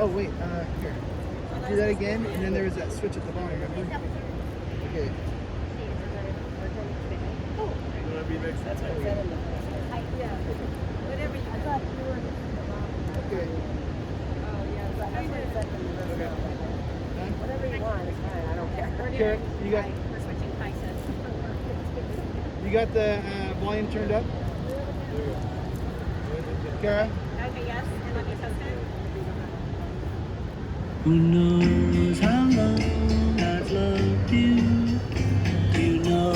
Oh wait, here. Do that again, and then there was that switch at the bottom, remember? Okay. You want to be next? That's what I said in the yeah. Whatever you thought you were. Okay. Oh yeah, that's what I said in the Okay. Whatever you want, it's fine. I don't care. Kara, you got We're switching prices. you got the volume turned up? Kara? Okay, yes, and let me test it. Who knows how long I've loved you? You know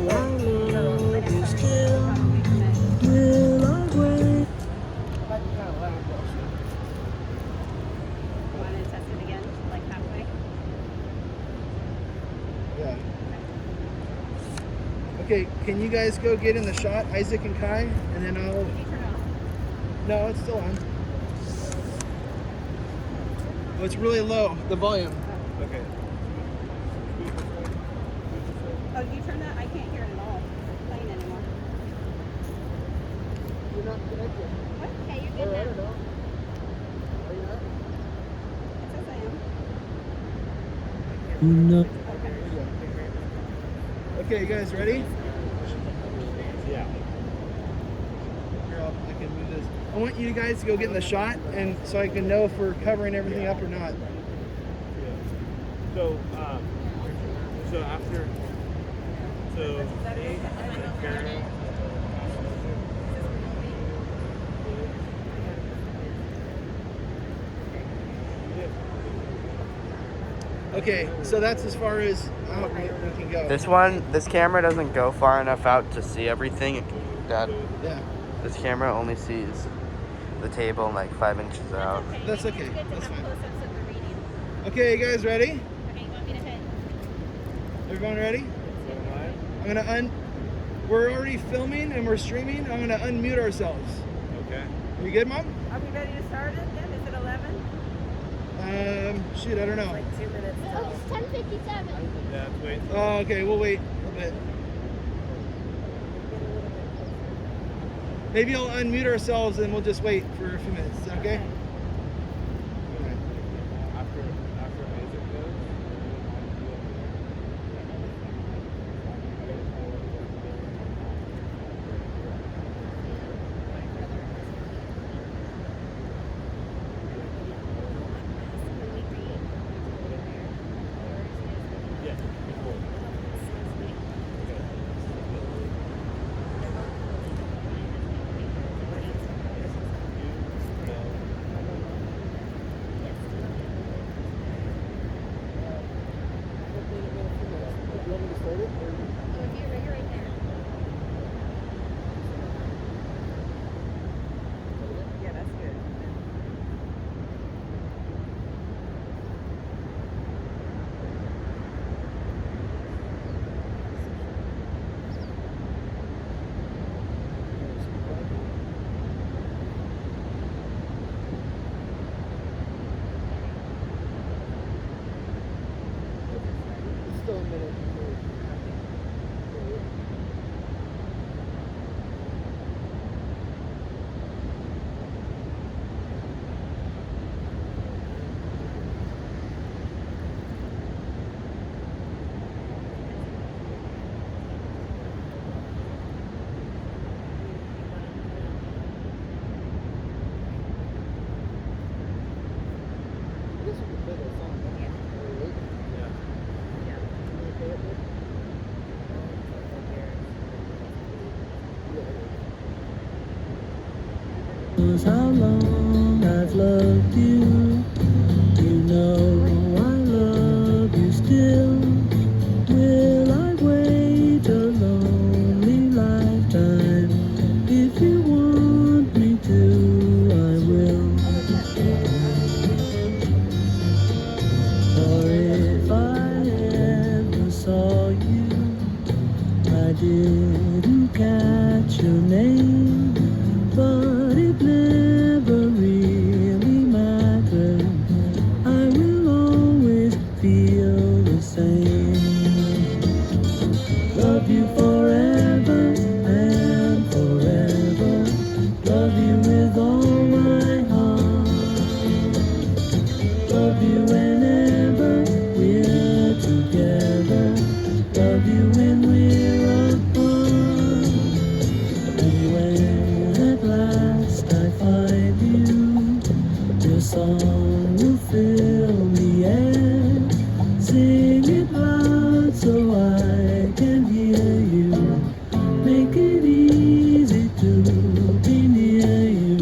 I love you still. Will I wait? You want to test it again, like halfway? Yeah. Okay, can you guys go get in the shot, Isaac and Kai, and then I'll. Did you turn it off? No, it's still on. Oh, it's really low, the volume. Okay. Oh, you turn that? I can't hear it at all. It's playing anymore. You're not connected. Okay, you're good I now. don't know. Are you not? It says I am. Who knows? Okay, you guys ready? Yeah. Here, I can move this. I want you guys to go get in the shot, and so I can know if we're covering everything up or not. So, so after, so Nate and Karen. Okay, so that's as far as out we can go. This camera doesn't go far enough out to see everything. Dad, Yeah, this camera only sees the table like 5 inches out. that's okay. It's good to That's have fine. close-ups of the reading. Okay, you guys ready? Okay, you want me to hit? Everyone ready? I'm gonna We're already filming and we're streaming. I'm gonna unmute ourselves. Okay. Are you good, Mom? Are we ready to start it then? Is it 11? Shoot, I don't know. Like 2 minutes. Oh, it's 10:57. Yeah, wait. Oh, okay, we'll wait a little bit. Maybe I'll unmute ourselves and we'll just wait for a few minutes. Is that okay? Okay. After Isaac goes. Yeah. Yeah, that's good. It's still a minute. This would be better song. Knows how long I've loved you. You know I love you still. Will I wait a lonely lifetime? If you want me to, I will. For if I ever saw you, I didn't catch your name, but it never really mattered. I will Make it easy to be near you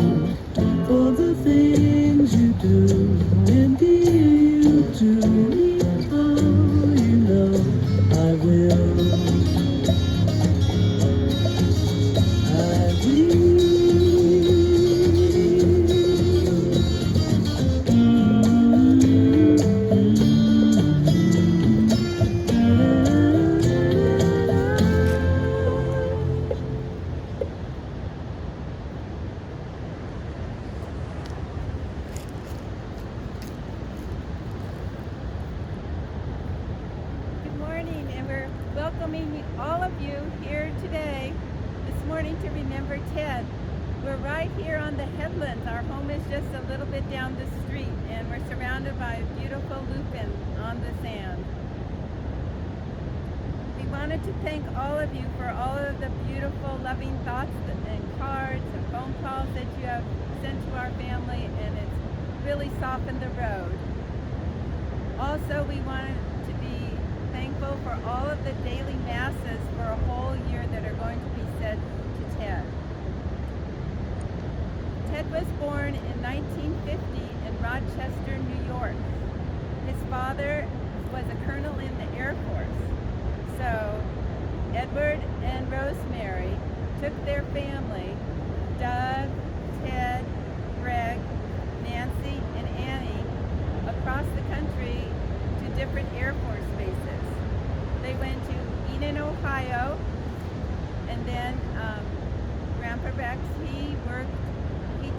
for the things you do and dear you to me. Oh, you know I will. I Good morning, and we're welcoming all of you here today, this morning, to remember Ted. We're right here on the headlands. Our home is just a little bit down the street, and we're surrounded by beautiful lupin on the sand. We wanted to thank all of you for all of the beautiful, loving thoughts and cards and phone calls that you have sent to our family, and it's really softened the road. Also, we wanted to be thankful for all of the daily masses for a whole year that are going to be said to Ted. Ted was born in 1950 in Rochester, New York. His father was a colonel in the Air Force. So Edward and Rosemary took their family, Doug, Ted, Greg, Nancy, and Annie, across the country to different Air Force bases. They went to Eden, Ohio, and then Grandpa Rex, he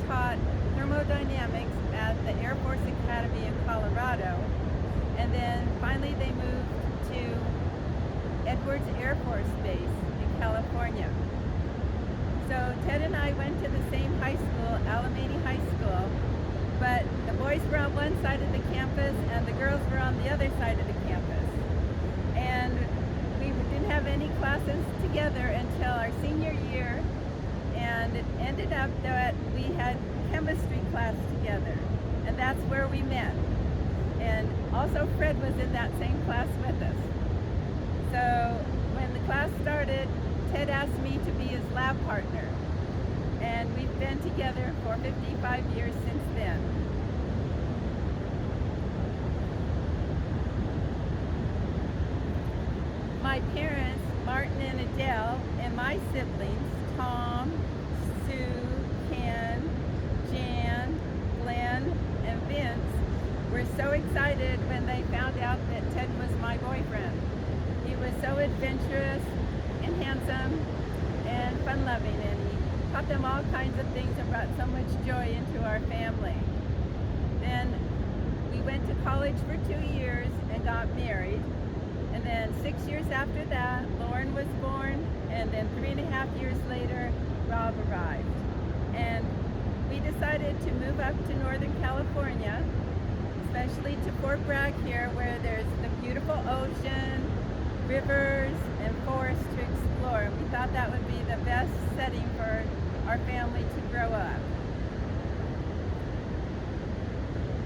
taught thermodynamics at the Air Force Academy in Colorado, and then finally they moved to Edwards Air Force Base in California. So Ted and I went to the same high school, Alameda High School, but the boys were on one side of the campus and the girls were on the other side of the campus. And we didn't have any classes together until our senior year, and it ended up that we had chemistry class together, and that's where we met. And also Fred was in that same class with us. So when the class started, Ted asked me to be his lab partner, and we've been together for 55 years since then. My parents, Martin and Adele, and my siblings, Tom, Sue, Ken, Jan, Glenn, and Vince, were so excited when they found out that Ted was my boyfriend. He was so adventurous and handsome and fun-loving, and he taught them all kinds of things and brought so much joy into our family. Then we went to college for 2 years and got married. And then 6 years after that, Lauren was born, and then 3.5 years later, Rob arrived. And we decided to move up to Northern California, especially to Fort Bragg here, where there's the beautiful ocean, rivers, and forests to explore. And we thought that would be the best setting for our family to grow up.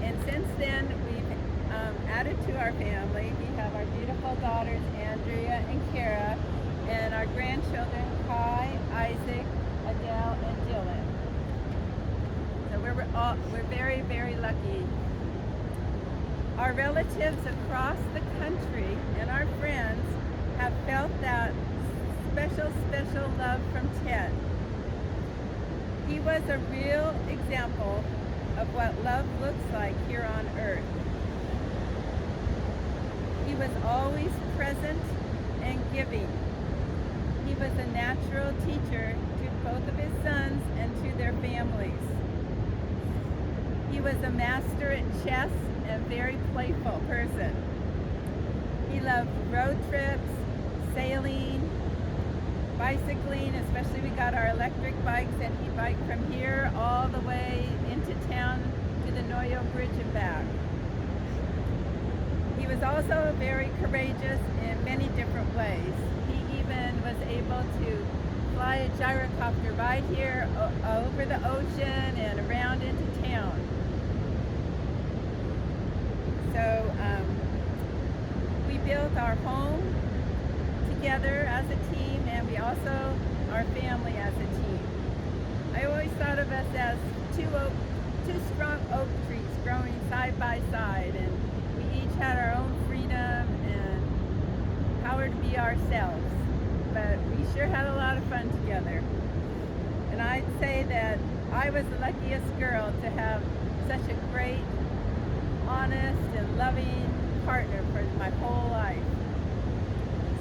And since then, we've added to our family. We have our beautiful daughters, Andrea and Kara, and our grandchildren, Kai, Isaac, Adele, and Dylan. So we're very, very lucky. Our relatives across the country and our friends have felt that special, special love from Ted. He was a real example of what love looks like here on earth. He was always present and giving. He was a natural teacher to both of his sons and to their families. He was a master at chess and very playful person. He loved road trips, sailing, bicycling, especially we got our electric bikes, and he biked from here all the way into town to the Noyo Bridge and back. He was also very courageous in many different ways. He even was able to fly a gyrocopter right here over the ocean and around into town. So we built our home together as a team, and we also are family as a team. I always thought of us as two strong oak trees growing side by side, and we each had our own freedom and power to be ourselves. But we sure had a lot of fun together. And I'd say that I was the luckiest girl to have such a great, honest, and loving partner for my whole life.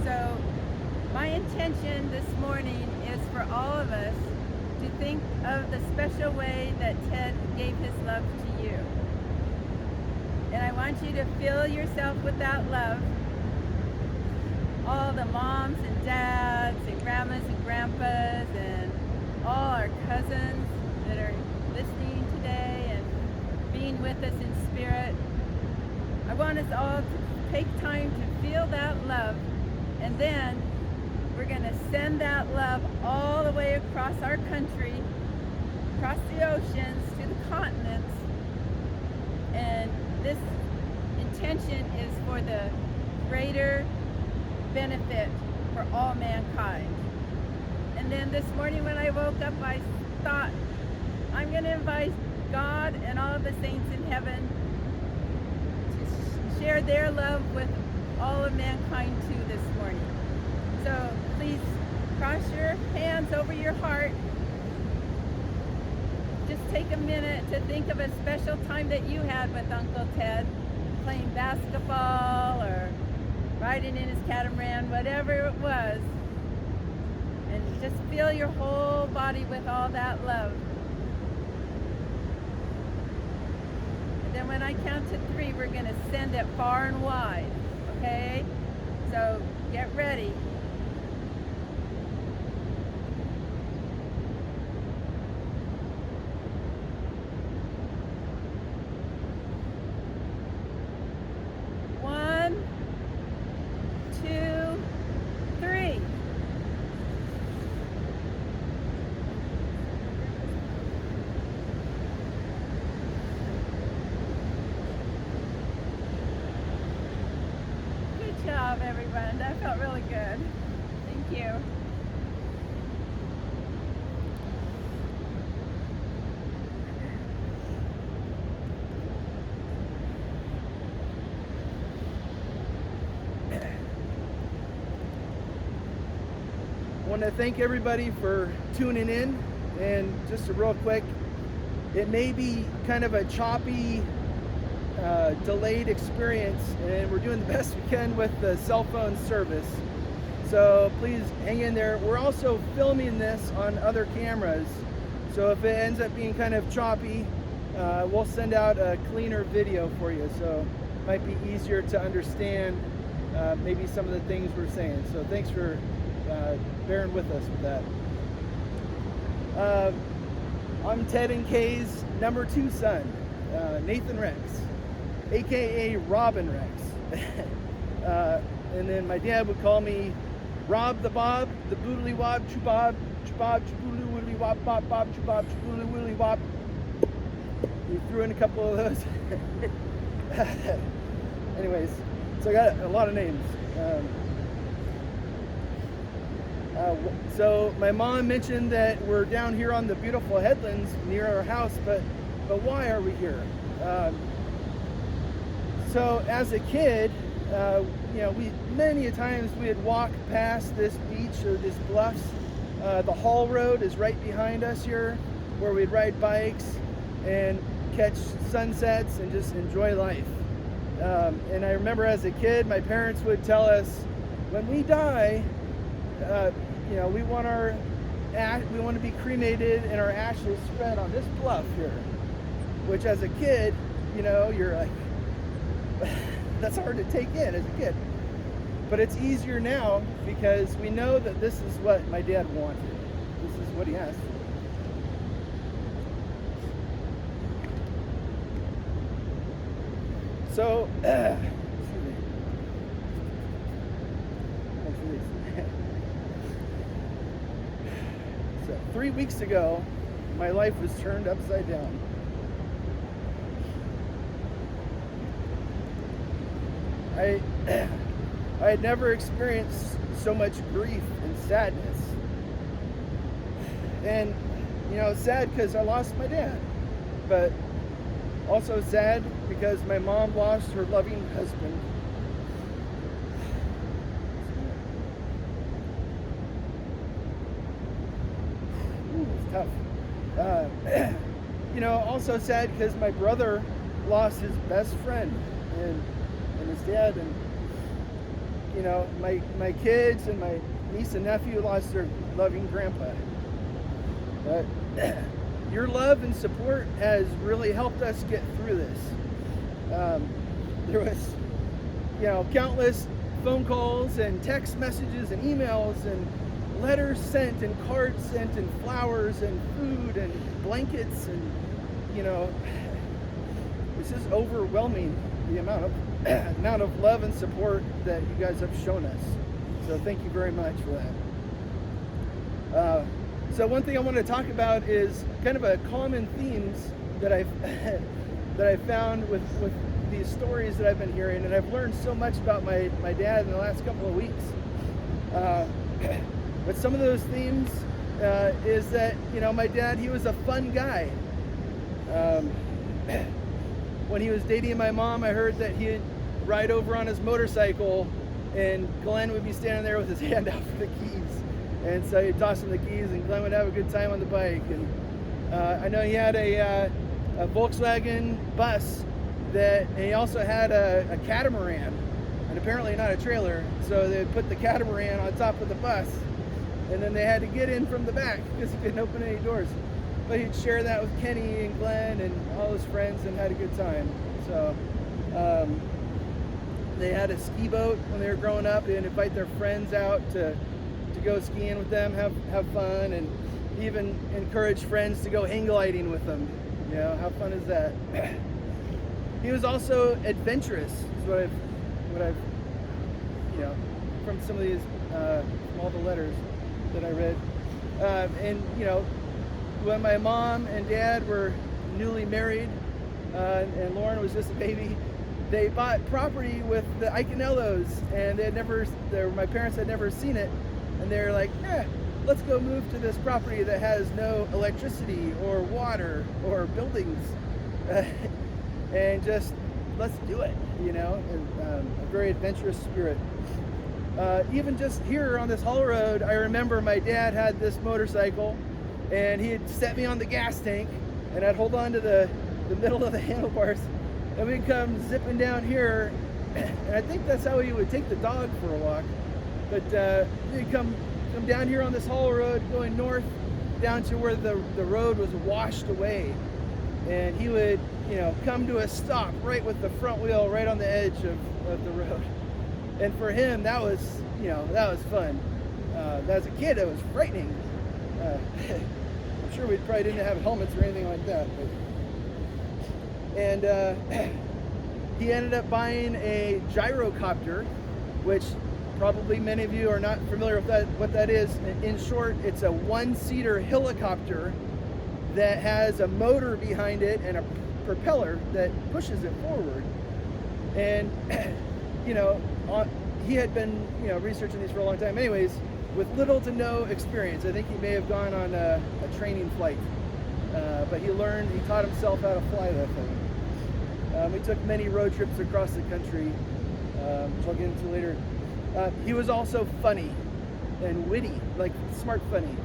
So my intention this morning is for all of us to think of the special way that Ted gave his love to you. And I want you to fill yourself with that love. All the moms and dads and grandmas and grandpas and all our cousins that are listening today and being with us in spirit. I want us all to take time to feel that love, and then we're going to send that love all the way across our country, across the oceans, to the continents. And this intention is for the greater benefit for all mankind. And then this morning when I woke up, I thought, I'm going to invite God and all of the saints in heaven to share their love with all of mankind too this morning. So please cross your hands over your heart. Just take a minute to think of a special time that you had with Uncle Ted, playing basketball or riding in his catamaran, whatever it was. And just fill your whole body with all that love. And then when I count to 3, we're going to send it far and wide. Okay? So get ready. 1, 2, 3. Good job, everyone. That felt really good. Thank you. I want to thank everybody for tuning in, and just a real quick, it may be kind of a choppy, delayed experience, and we're doing the best we can with the cell phone service. So please hang in there. We're also filming this on other cameras, so if it ends up being kind of choppy, we'll send out a cleaner video for you, so it might be easier to understand maybe some of the things we're saying. So thanks for bearing with us with that. I'm Ted and Kay's number 2 son, Nathan Rex, aka Robin Rex. And then my dad would call me Rob the Bob, the boodly wob, chubob, chubob, chuboodly woodly wop, bop, bob, chubob, chuboodly woodly wop. We threw in a couple of those. Anyways, so I got a lot of names. So my mom mentioned that we're down here on the beautiful headlands near our house, but why are we here? So as a kid, you know, many a times we'd walk past this beach or this bluffs. The Hall Road is right behind us here, where we'd ride bikes and catch sunsets and just enjoy life. And I remember as a kid, my parents would tell us, when we die, you know, we want to be cremated and our ashes spread on this bluff here. Which as a kid, you know, you're like, that's hard to take in as a kid. But it's easier now because we know that this is what my dad wanted. This is what he asked for. So, excuse me. Thanks for these. So 3 weeks ago, my life was turned upside down. I had never experienced so much grief and sadness. And, you know, sad because I lost my dad, but also sad because my mom lost her loving husband. Ooh, it's tough. You know, also sad because my brother lost his best friend and his dad, and you know, my kids and my niece and nephew lost their loving grandpa. But your love and support has really helped us get through this. There was, you know, countless phone calls and text messages and emails and letters sent and cards sent and flowers and food and blankets, and you know, it's just overwhelming the amount of love and support that you guys have shown us. So thank you very much for that. So one thing I want to talk about is kind of a common themes that I've found with these stories that I've been hearing, and I've learned so much about my dad in the last couple of weeks. But some of those themes is that, you know, my dad, he was a fun guy. When he was dating my mom, I heard that he'd ride over on his motorcycle and Glenn would be standing there with his hand out for the keys. And so he'd toss him the keys and Glenn would have a good time on the bike. And I know he had a Volkswagen bus and he also had a catamaran, and apparently not a trailer. So they'd put the catamaran on top of the bus, and then they had to get in from the back because he couldn't open any doors. But he'd share that with Kenny and Glenn and all his friends and had a good time. So they had a ski boat when they were growing up. They'd invite their friends out to go skiing with them, have fun, and even encourage friends to go hang gliding with them. You know, how fun is that? He was also adventurous, is what I've you know, from some of these, from all the letters that I read. And you know, when my mom and dad were newly married, and Lauren was just a baby, they bought property with the Iconellos, and my parents had never seen it, and they're like, let's go move to this property that has no electricity or water or buildings, and just let's do it, you know, and a very adventurous spirit. Even just here on this haul road, I remember my dad had this motorcycle, and he'd set me on the gas tank, and I'd hold on to the middle of the handlebars, and we'd come zipping down here, and I think that's how he would take the dog for a walk. But he'd come down here on this haul road going north down to where the road was washed away, and he would, you know, come to a stop right with the front wheel right on the edge of the road. And for him, that was, you know, that was fun. As a kid, it was frightening. I'm sure we probably didn't have helmets or anything like that. And he ended up buying a gyrocopter, which probably many of you are not familiar with what that is. In short, it's a one-seater helicopter that has a motor behind it and a propeller that pushes it forward. And you know, he had been, you know, researching these for a long time anyways, with little to no experience. I think he may have gone on a training flight, but he taught himself how to fly that thing. We took many road trips across the country, which I'll get into later. He was also funny and witty, like smart funny.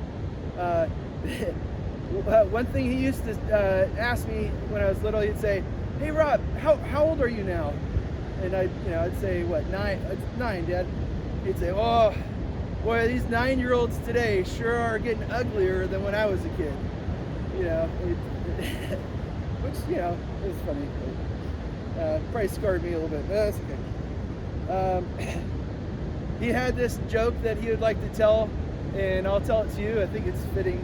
One thing he used to ask me when I was little, he'd say, "Hey Rob, how old are you now?" And I'd say, "What, 9? It's 9, Dad." He'd say, "Oh, boy, these 9-year-olds today sure are getting uglier than when I was a kid." You know, which, you know, it was funny. But, probably scarred me a little bit, but that's okay. He had this joke that he would like to tell, and I'll tell it to you. I think it's fitting.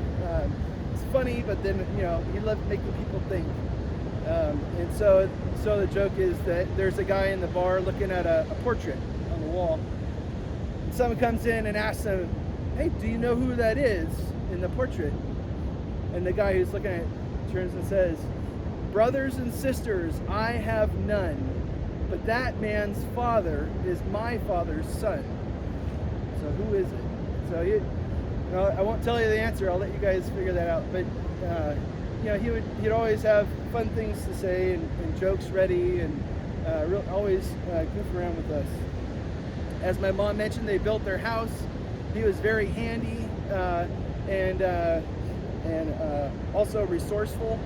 It's funny, but then, you know, he loved making people think. And so the joke is that there's a guy in the bar looking at a portrait on the wall. And someone comes in and asks him, "Hey, do you know who that is in the portrait?" And the guy who's looking at it turns and says, "Brothers and sisters, I have none, but that man's father is my father's son." So who is it? So I won't tell you the answer. I'll let you guys figure that out. But he'd always have fun things to say and jokes ready, and always goof around with us. As my mom mentioned, they built their house. He was very handy and also resourceful.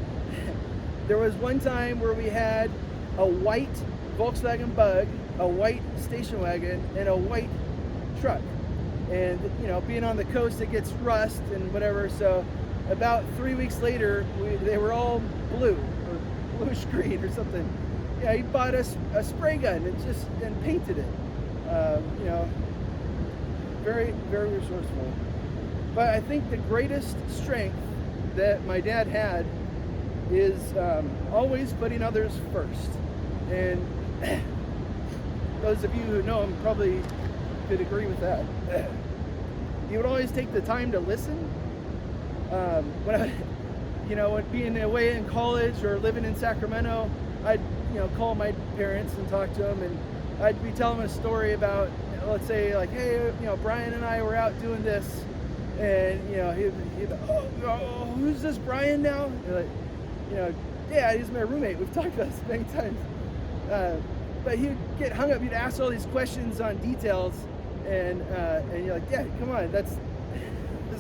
There was one time where we had a white Volkswagen Bug, a white station wagon, and a white truck. And being on the coast, it gets rust and whatever. So about 3 weeks later, they were all blue or bluish green or something. Yeah, he bought us a spray gun and painted it. Very, very resourceful. But I think the greatest strength that my dad had is always putting others first. And those of you who know him probably could agree with that. He would always take the time to listen. When being away in college or living in Sacramento, I'd call my parents and talk to them, and I'd be telling them a story about, let's say, like, hey, Brian and I were out doing this, and he'd oh, who's this Brian now? And like, yeah, he's my roommate. We've talked about this many times. But he'd get hung up. He'd ask all these questions on details, and you're like, yeah, come on, that's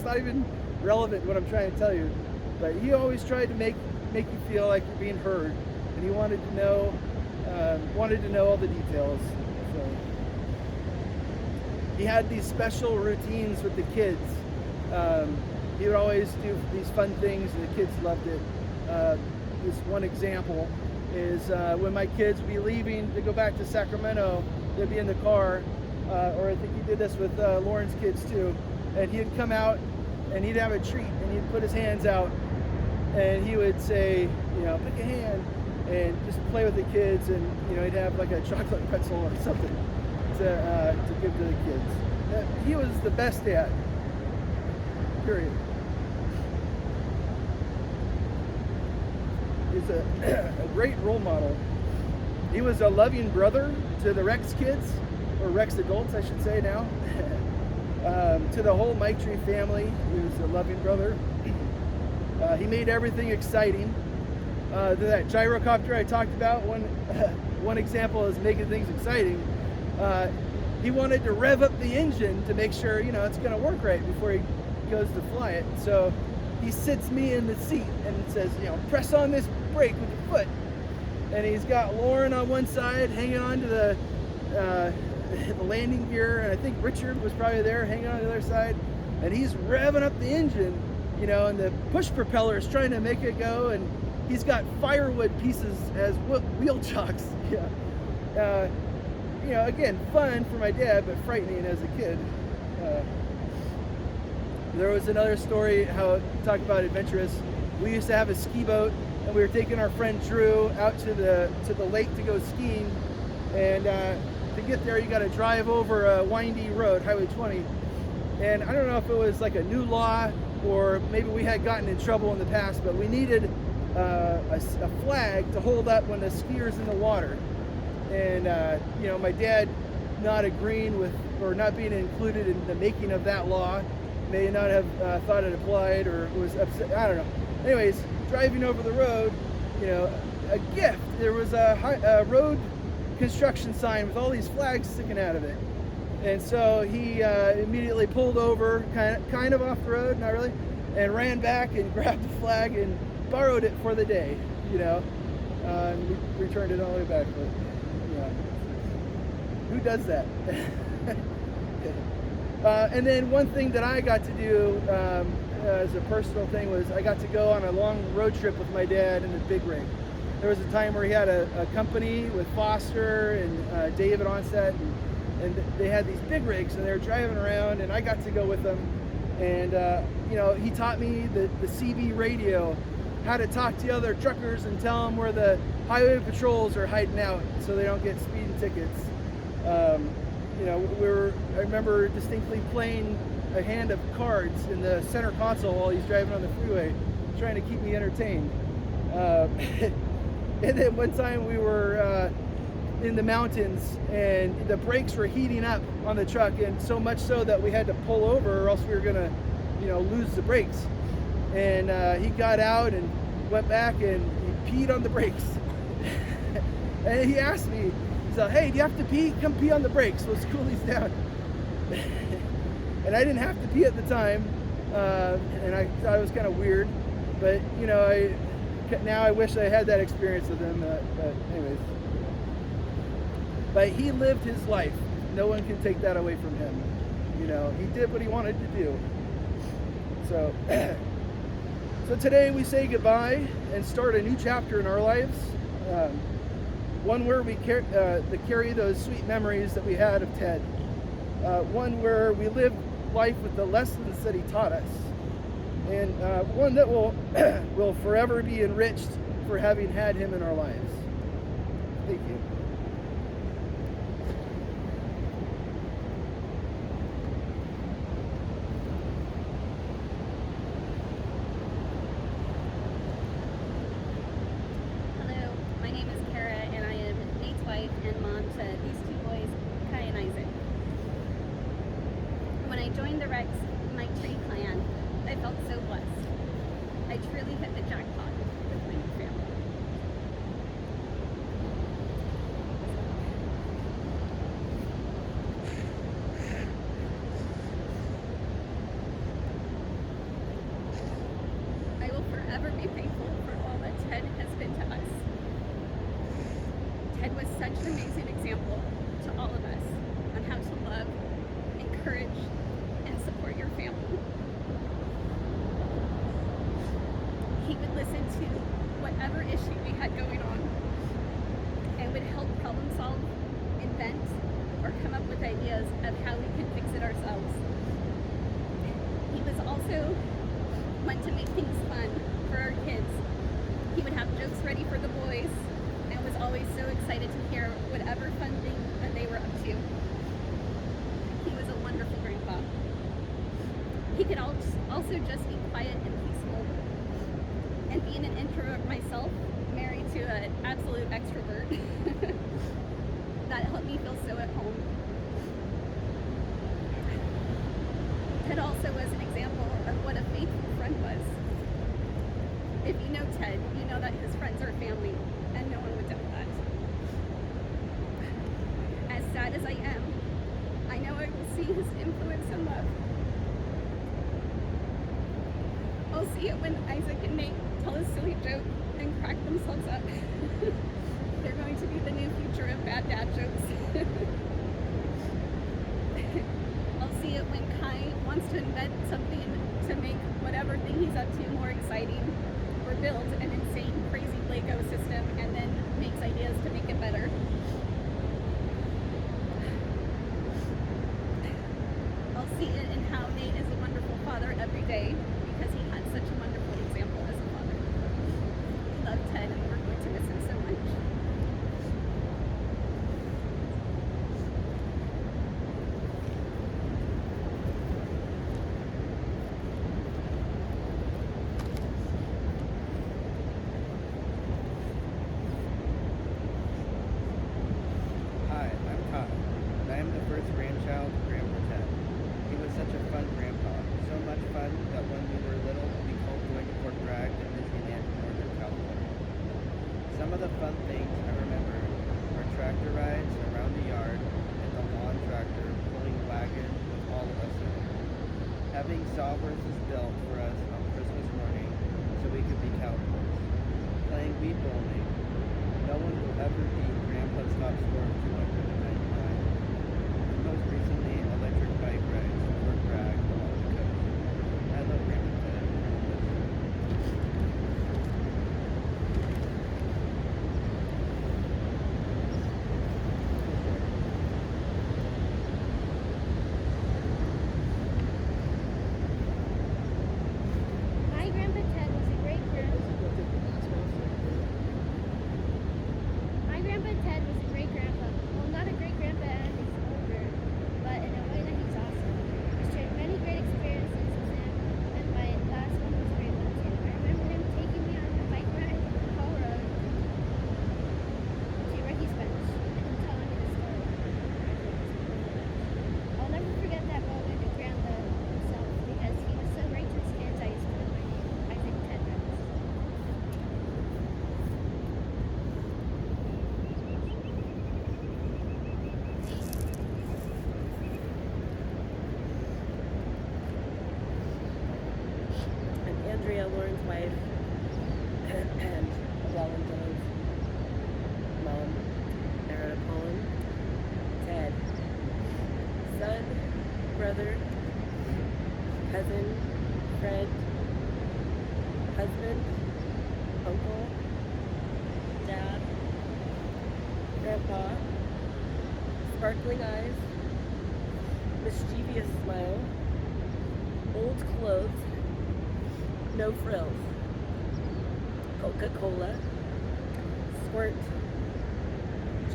not even relevant what I'm trying to tell you. But he always tried to make you feel like you're being heard, and he wanted to know all the details. So he had these special routines with the kids. He would always do these fun things, and the kids loved it. This one example is when my kids would be leaving to go back to Sacramento, they'd be in the car, or I think he did this with Lauren's kids too, and he'd come out and he'd have a treat, and he'd put his hands out, and he would say, pick a hand, and just play with the kids, and he'd have like a chocolate pretzel or something to give to the kids. He was the best dad, period. He's a great role model. He was a loving brother to the Rex kids, or Rex adults, I should say now. To the whole Mike Tree family, he was a loving brother. He made everything exciting. That gyrocopter I talked about, one example is making things exciting. He wanted to rev up the engine to make sure it's going to work right before he goes to fly it. So he sits me in the seat and says, press on this brake with your foot. And he's got Lauren on one side hanging on to the landing gear, and I think Richard was probably there hanging on the other side, and he's revving up the engine, and the push propeller is trying to make it go, and he's got firewood pieces as wheel chocks. Again, fun for my dad, but frightening as a kid. There was another story how talk about adventurous. We used to have a ski boat, and we were taking our friend Drew out to the lake to go skiing, and to get there you got to drive over a windy road, Highway 20. And I don't know if it was like a new law or maybe we had gotten in trouble in the past, but we needed a flag to hold up when the skier's in the water. And my dad not agreeing with or not being included in the making of that law, may not have thought it applied or was upset. I don't know. Anyways, driving over the road, a gift. There was a road construction sign with all these flags sticking out of it. And so he immediately pulled over, kind of off the road, not really, and ran back and grabbed the flag and borrowed it for the day, and we returned it all the way back. But who does that? And then one thing that I got to do as a personal thing was I got to go on a long road trip with my dad in the big rig. There was a time where he had a company with Foster and David Onset, and they had these big rigs, and they were driving around, and I got to go with them. And he taught me the CB radio, how to talk to other truckers and tell them where the highway patrols are hiding out so they don't get speeding tickets. I remember distinctly playing a hand of cards in the center console while he's driving on the freeway, trying to keep me entertained. And then one time we were in the mountains, and the brakes were heating up on the truck, and so much so that we had to pull over, or else we were gonna, lose the brakes. And he got out and went back and he peed on the brakes. And he asked me, he said, "Hey, do you have to pee? Come pee on the brakes. Let's cool these down." And I didn't have to pee at the time, and I thought it was kind of weird, but now I wish I had that experience with him. But anyways, but he lived his life. No one can take that away from him. He did what he wanted to do. So, so today we say goodbye and start a new chapter in our lives. One where we carry those sweet memories that we had of Ted. One where we live life with the lessons that he taught us. And one that will will forever be enriched for having had him in our lives. Thank you. Hello, my name is Kara, and I am Nate's wife and mom to these two boys, Kai and Isaac. When I joined the Rex Night Tree clan, I felt so blessed. I truly hit the jackpot with my new family. I will forever be thankful for all that Ted has been to us. Ted was such an amazing example to all of us on how to love, encourage, and support your family. He would listen to whatever issue we had going on and would help problem solve, invent, or come up with ideas of how we could fix it ourselves. He was also one to make things fun for our kids. He would have jokes ready for the boys and was always so excited to hear whatever fun thing that they were up to. He was a wonderful grandpa. He could also just be quiet and peaceful. And being an introvert myself, married to an absolute extrovert, that helped me feel so at home. Ted also was an example of what a faithful friend was. If you know Ted, you know that his friends are family, and no one would doubt that. As sad as I am, I know I will see his influence and love. I'll see it when Isaac and Nate tell a silly joke and crack themselves up. They're going to be the new future of bad dad jokes. I'll see it when Kai wants to invent something to make whatever thing he's up to more exciting, or build an insane, crazy Lego system and then makes ideas to make it better. I'll see it in how Nate is a wonderful father every day because he had such a wonderful example as a father. We love Ted and we're going to miss him so much. Hi, I'm Kai, and I am the first grandchild of Grandpa Ted. He was such a fun grandpa, so much fun that when we were little, we called going to Fort Bragg and Disneyland in Northern California. Some of the fun things I remember are tractor rides around the yard and the lawn tractor pulling a wagon with all of us in it. Having sawhorses built for us on Christmas morning so we could be cowboys. Playing weed bowling. No one will ever beat Grandpa's top score of 299. And most recently, electric bike rides to Fort Bragg along the coast. I love Grandpa Ted. My Grandpa Ted was a great grandpa. My Grandpa Ted was a great grandpa. Well, not a great Andrea, Lauren's wife, and Adele and Dylan's mom, Erin Cullen, Ted, son, brother, cousin, friend, husband, uncle, dad, grandpa, sparkling eyes, mischievous smile, old clothes, no frills, Coca-Cola, squirt,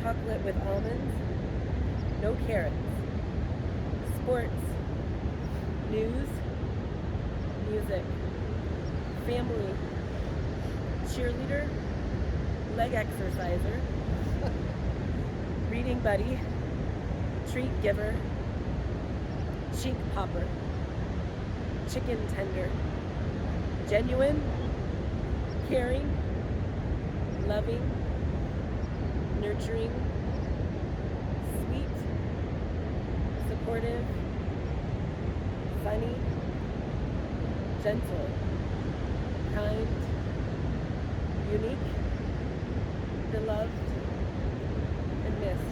chocolate with almonds, no carrots, sports, news, music, family, cheerleader, leg exerciser, reading buddy, treat giver, cheek popper, chicken tender, genuine, caring, loving, nurturing, sweet, supportive, funny, gentle, kind, unique, beloved, and missed.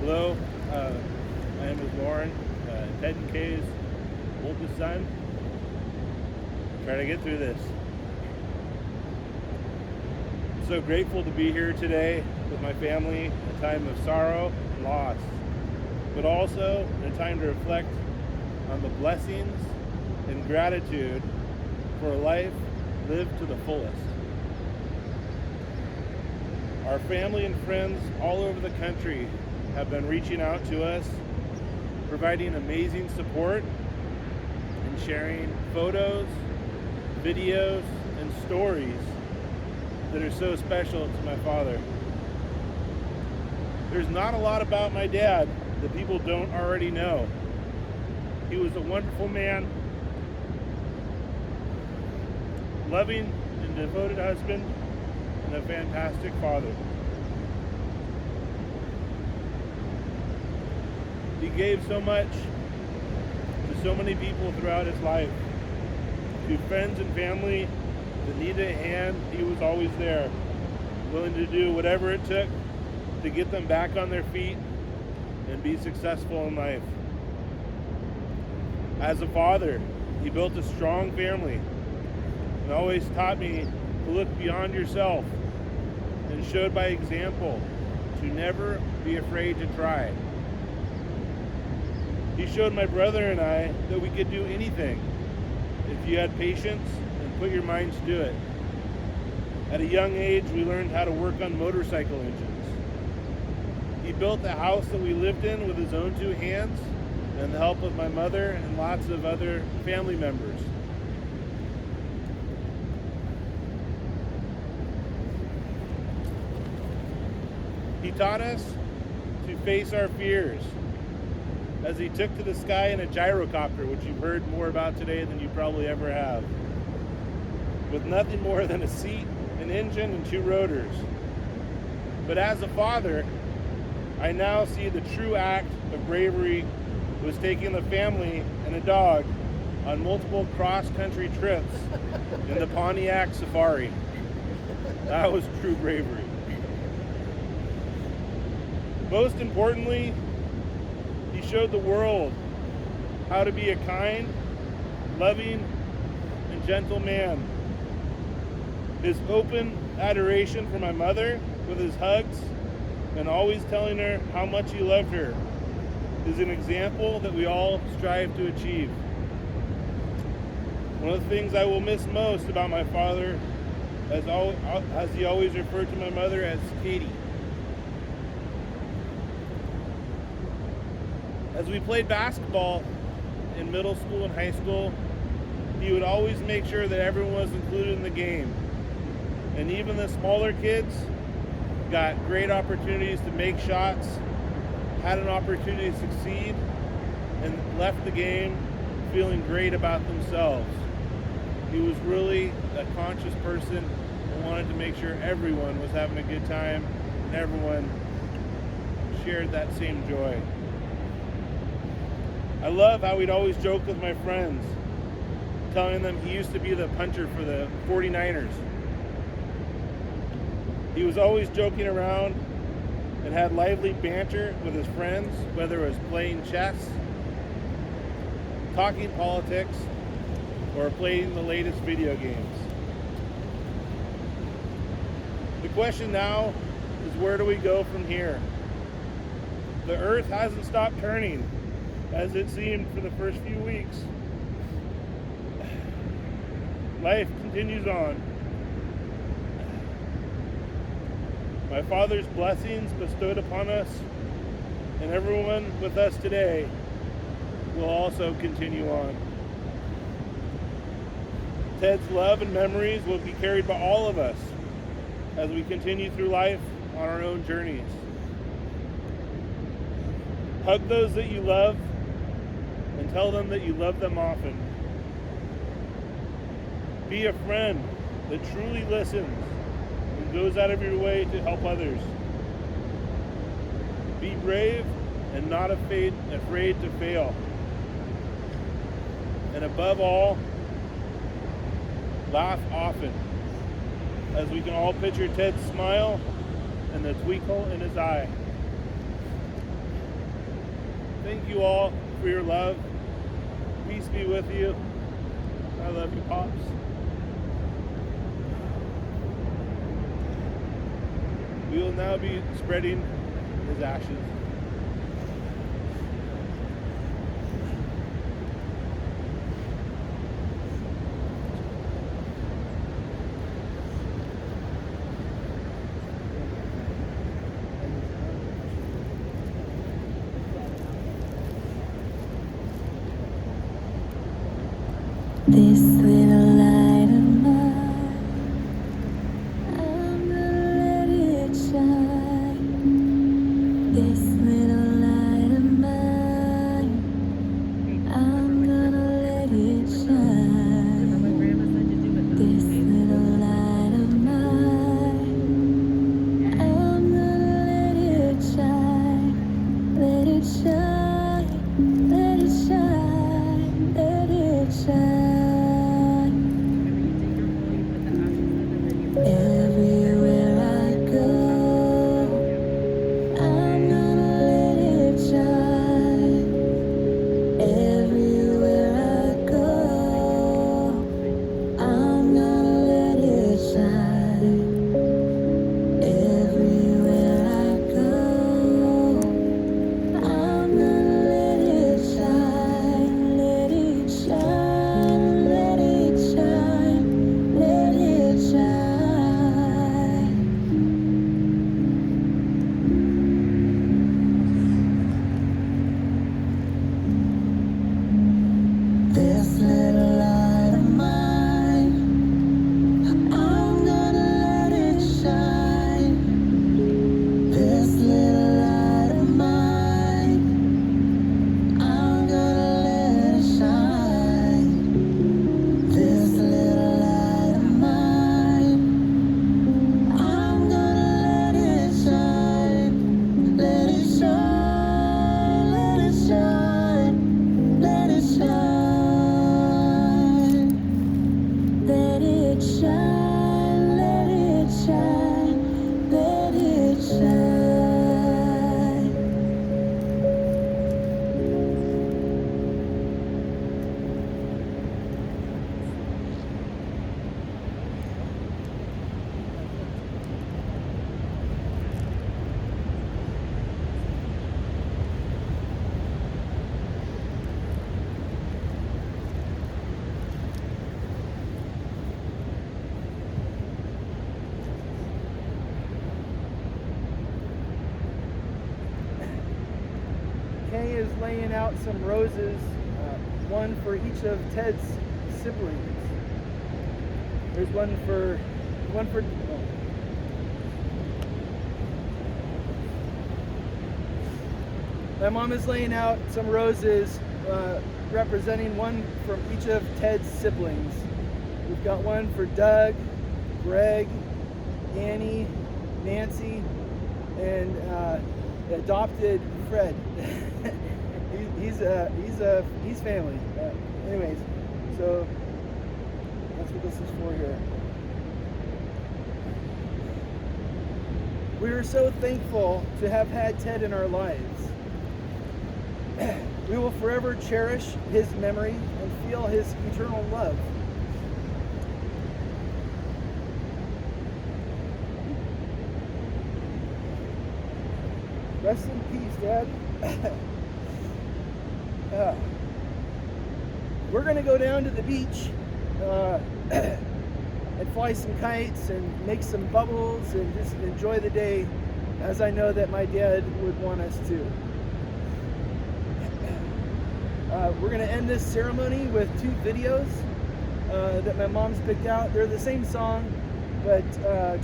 Hello, my name is Lauren, Ted and Kay's oldest son. Trying to get through this. I'm so grateful to be here today with my family, a time of sorrow and loss, but also a time to reflect on the blessings and gratitude for a life lived to the fullest. Our family and friends all over the country have been reaching out to us, providing amazing support and sharing photos, videos, and stories that are so special to my father. There's not a lot about my dad that people don't already know. He was a wonderful man, loving and devoted husband, and a fantastic father. He gave so much to so many people throughout his life. To friends and family that needed a hand, he was always there, willing to do whatever it took to get them back on their feet and be successful in life. As a father, he built a strong family and always taught me to look beyond yourself and showed by example to never be afraid to try. He showed my brother and I that we could do anything if you had patience and put your minds to it. At a young age, we learned how to work on motorcycle engines. He built the house that we lived in with his own two hands and the help of my mother and lots of other family members. He taught us to face our fears, as he took to the sky in a gyrocopter, which you've heard more about today than you probably ever have, with nothing more than a seat, an engine, and 2 rotors. But as a father, I now see the true act of bravery was taking the family and a dog on multiple cross-country trips in the Pontiac Safari. That was true bravery. Most importantly, he showed the world how to be a kind, loving, and gentle man. His open adoration for my mother with his hugs and always telling her how much he loved her is an example that we all strive to achieve. One of the things I will miss most about my father, as he always referred to my mother as Katie. As we played basketball in middle school and high school, he would always make sure that everyone was included in the game. And even the smaller kids got great opportunities to make shots, had an opportunity to succeed, and left the game feeling great about themselves. He was really a conscious person and wanted to make sure everyone was having a good time and everyone shared that same joy. I love how he'd always joke with my friends, telling them he used to be the puncher for the 49ers. He was always joking around and had lively banter with his friends, whether it was playing chess, talking politics, or playing the latest video games. The question now is, where do we go from here? The earth hasn't stopped turning, as it seemed for the first few weeks. Life continues on. My Father's blessings bestowed upon us and everyone with us today will also continue on. Ted's love and memories will be carried by all of us as we continue through life on our own journeys. Hug those that you love and tell them that you love them often. Be a friend that truly listens and goes out of your way to help others. Be brave and not afraid to fail. And above all, laugh often, as we can all picture Ted's smile and the twinkle in his eye. Thank you all for your love. Peace be with you. I love you, Pops. We will now be spreading his ashes. This little light of mine, I'm gonna let it shine. This it shine, let it shine, let it shine. Kay is laying out some roses, one for each of Ted's siblings. There's one for. My mom is laying out some roses representing one from each of Ted's siblings. We've got one for Doug, Greg, Annie, Nancy, and adopted Fred. he's family. Anyways, so that's what this is for here. We are so thankful to have had Ted in our lives. We will forever cherish his memory and feel his eternal love. Rest in peace, Dad. We're going to go down to the beach and fly some kites and make some bubbles and just enjoy the day, as I know that my dad would want us to. We're going to end this ceremony with 2 videos that my mom's picked out. They're the same song, but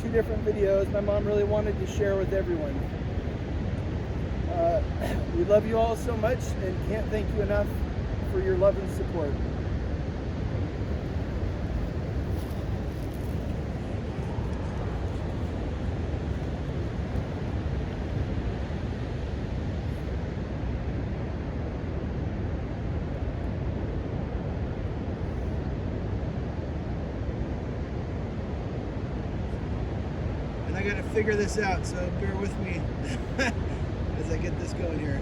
2 different videos my mom really wanted to share with everyone. We love you all so much and can't thank you enough for your love and support. And I gotta figure this out, so bear with me as I get this going here.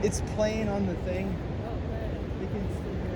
It's playing on the thing. You can still hear